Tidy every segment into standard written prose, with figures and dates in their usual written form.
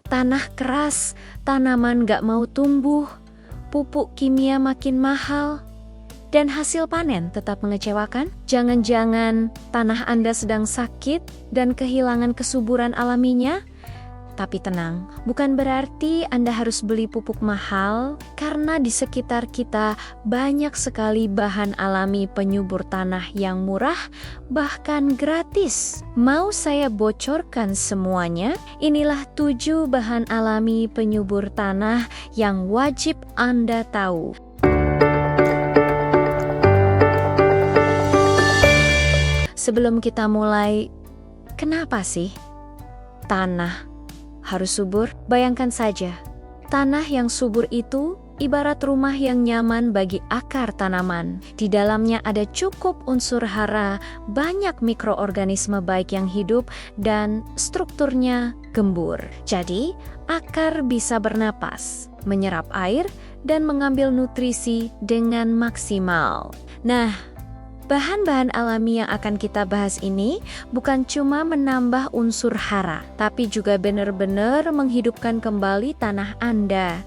Tanah keras, tanaman gak mau tumbuh, pupuk kimia makin mahal, dan hasil panen tetap mengecewakan? Jangan-jangan tanah Anda sedang sakit dan kehilangan kesuburan alaminya? Tapi tenang, bukan berarti Anda harus beli pupuk mahal, karena di sekitar kita banyak sekali bahan alami penyubur tanah yang murah, bahkan gratis. Mau saya bocorkan semuanya? Inilah 7 bahan alami penyubur tanah yang wajib Anda tahu. Sebelum kita mulai, kenapa sih tanah harus subur? Bayangkan saja, tanah yang subur itu ibarat rumah yang nyaman bagi akar tanaman. Di dalamnya ada cukup unsur hara, banyak mikroorganisme baik yang hidup, dan strukturnya gembur. Jadi, akar bisa bernapas, menyerap air, dan mengambil nutrisi dengan maksimal. Nah, bahan-bahan alami yang akan kita bahas ini bukan cuma menambah unsur hara, tapi juga benar-benar menghidupkan kembali tanah Anda.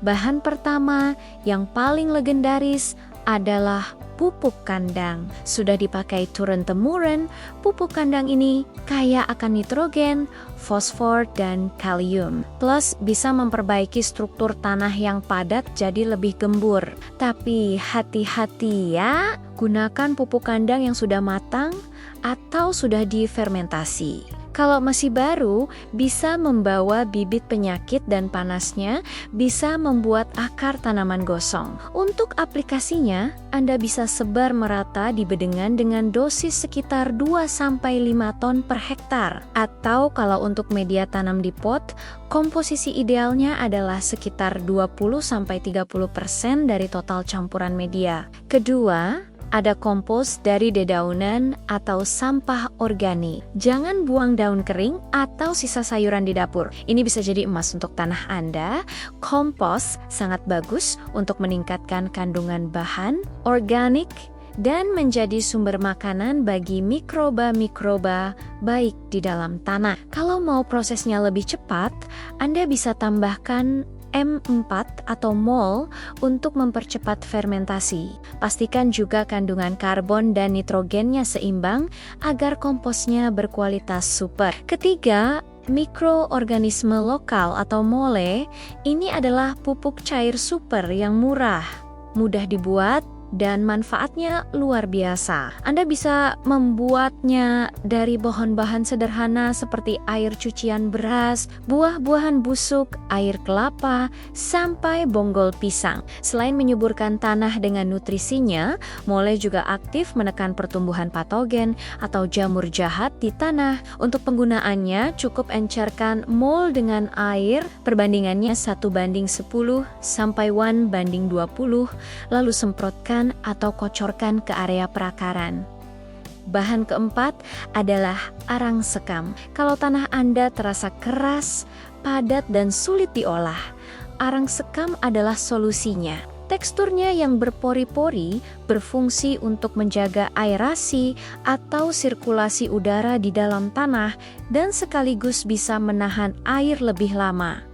Bahan pertama yang paling legendaris adalah pupuk kandang. Sudah dipakai turun-temurun, pupuk kandang ini kaya akan nitrogen, fosfor, dan kalium. Plus bisa memperbaiki struktur tanah yang padat jadi lebih gembur. Tapi hati-hati ya, gunakan pupuk kandang yang sudah matang atau sudah difermentasi. Kalau masih baru, bisa membawa bibit penyakit dan panasnya bisa membuat akar tanaman gosong. Untuk aplikasinya, Anda bisa sebar merata di bedengan dengan dosis sekitar 2-5 ton per hektar. Atau kalau untuk media tanam di pot, komposisi idealnya adalah sekitar 20-30% dari total campuran media. Kedua, ada kompos dari dedaunan atau sampah organik. Jangan buang daun kering atau sisa sayuran di dapur. Ini bisa jadi emas untuk tanah Anda. Kompos sangat bagus untuk meningkatkan kandungan bahan organik dan menjadi sumber makanan bagi mikroba-mikroba baik di dalam tanah. Kalau mau prosesnya lebih cepat, Anda bisa tambahkan M4 atau mol untuk mempercepat fermentasi. Pastikan juga kandungan karbon dan nitrogennya seimbang agar komposnya berkualitas super. Ketiga, mikroorganisme lokal atau mole. Ini adalah pupuk cair super yang murah, mudah dibuat, dan manfaatnya luar biasa. Anda bisa membuatnya dari bahan-bahan sederhana seperti air cucian beras, buah-buahan busuk, air kelapa, sampai bonggol pisang. Selain menyuburkan tanah dengan nutrisinya, mole juga aktif menekan pertumbuhan patogen atau jamur jahat di tanah. Untuk penggunaannya, cukup encerkan mol dengan air, perbandingannya 1:10 sampai 1:20, lalu semprotkan atau kocorkan ke area perakaran. Bahan keempat adalah arang sekam. Kalau tanah Anda terasa keras, padat, dan sulit diolah, arang sekam adalah solusinya. Teksturnya yang berpori-pori berfungsi untuk menjaga aerasi atau sirkulasi udara di dalam tanah dan sekaligus bisa menahan air lebih lama.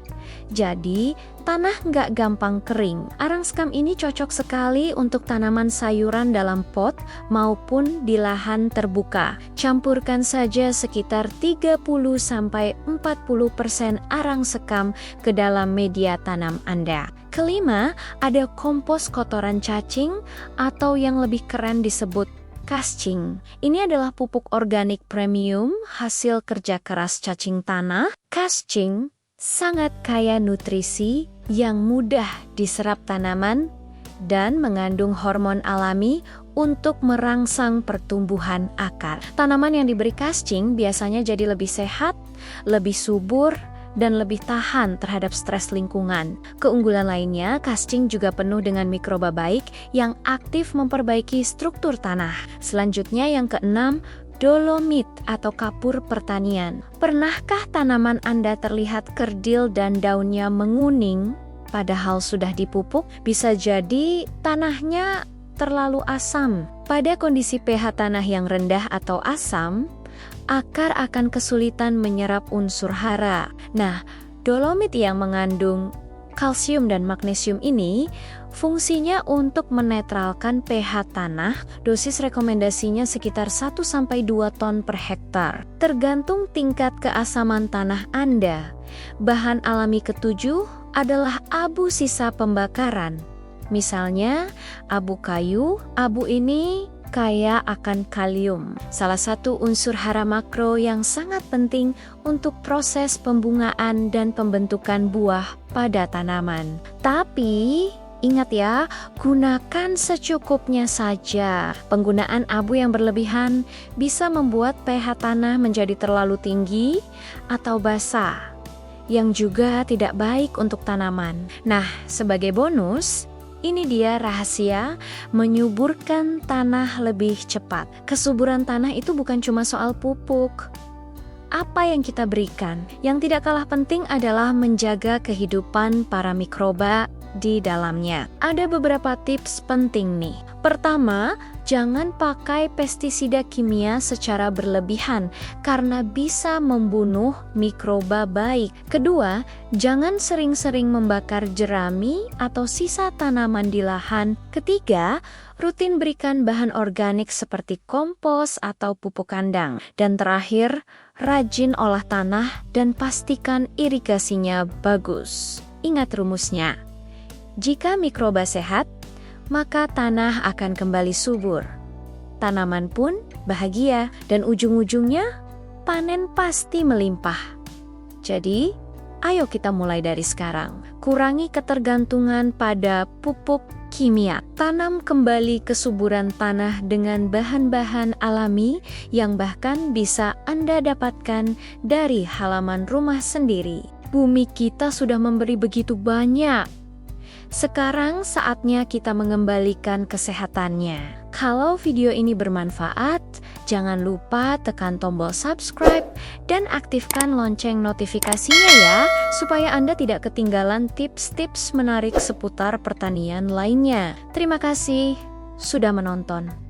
Jadi, tanah nggak gampang kering. Arang sekam ini cocok sekali untuk tanaman sayuran dalam pot maupun di lahan terbuka. Campurkan saja sekitar 30-40% arang sekam ke dalam media tanam Anda. Kelima, ada kompos kotoran cacing atau yang lebih keren disebut kascing. Ini adalah pupuk organik premium hasil kerja keras cacing tanah. Kascing sangat kaya nutrisi yang mudah diserap tanaman dan mengandung hormon alami untuk merangsang pertumbuhan akar. Tanaman yang diberi kascing biasanya jadi lebih sehat, lebih subur, dan lebih tahan terhadap stres lingkungan. Keunggulan lainnya, kascing juga penuh dengan mikroba baik yang aktif memperbaiki struktur tanah. Selanjutnya yang keenam, dolomit atau kapur pertanian. Pernahkah tanaman Anda terlihat kerdil dan daunnya menguning padahal sudah dipupuk? Bisa jadi tanahnya terlalu asam. Pada kondisi pH tanah yang rendah atau asam, akar akan kesulitan menyerap unsur hara. Nah, Dolomit yang mengandung kalsium dan magnesium ini fungsinya untuk menetralkan pH tanah. Dosis rekomendasinya sekitar 1-2 ton per hektar, tergantung tingkat keasaman tanah Anda. Bahan alami ketujuh adalah abu sisa pembakaran. Misalnya, abu kayu. Abu ini kaya akan kalium, salah satu unsur hara makro yang sangat penting untuk proses pembungaan dan pembentukan buah pada tanaman. Tapi ingat ya, gunakan secukupnya saja. Penggunaan abu yang berlebihan bisa membuat pH tanah menjadi terlalu tinggi atau basah, yang juga tidak baik untuk tanaman. Nah, sebagai bonus, ini dia rahasia menyuburkan tanah lebih cepat. Kesuburan tanah itu bukan cuma soal pupuk. Apa yang kita berikan, yang tidak kalah penting adalah menjaga kehidupan para mikroba di dalamnya. Ada beberapa tips penting nih. Pertama, jangan pakai pestisida kimia secara berlebihan karena bisa membunuh mikroba baik. Kedua, jangan sering-sering membakar jerami atau sisa tanaman di lahan. Ketiga, rutin berikan bahan organik seperti kompos atau pupuk kandang. Dan terakhir, rajin olah tanah dan pastikan irigasinya bagus. Ingat rumusnya. Jika mikroba sehat, maka tanah akan kembali subur. Tanaman pun bahagia dan ujung-ujungnya panen pasti melimpah. Jadi, ayo kita mulai dari sekarang. Kurangi ketergantungan pada pupuk kimia. Tanam kembali kesuburan tanah dengan bahan-bahan alami yang bahkan bisa Anda dapatkan dari halaman rumah sendiri. Bumi kita sudah memberi begitu banyak. Sekarang saatnya kita mengembalikan kesehatannya. Kalau video ini bermanfaat, jangan lupa tekan tombol subscribe dan aktifkan lonceng notifikasinya ya, supaya Anda tidak ketinggalan tips-tips menarik seputar pertanian lainnya. Terima kasih sudah menonton.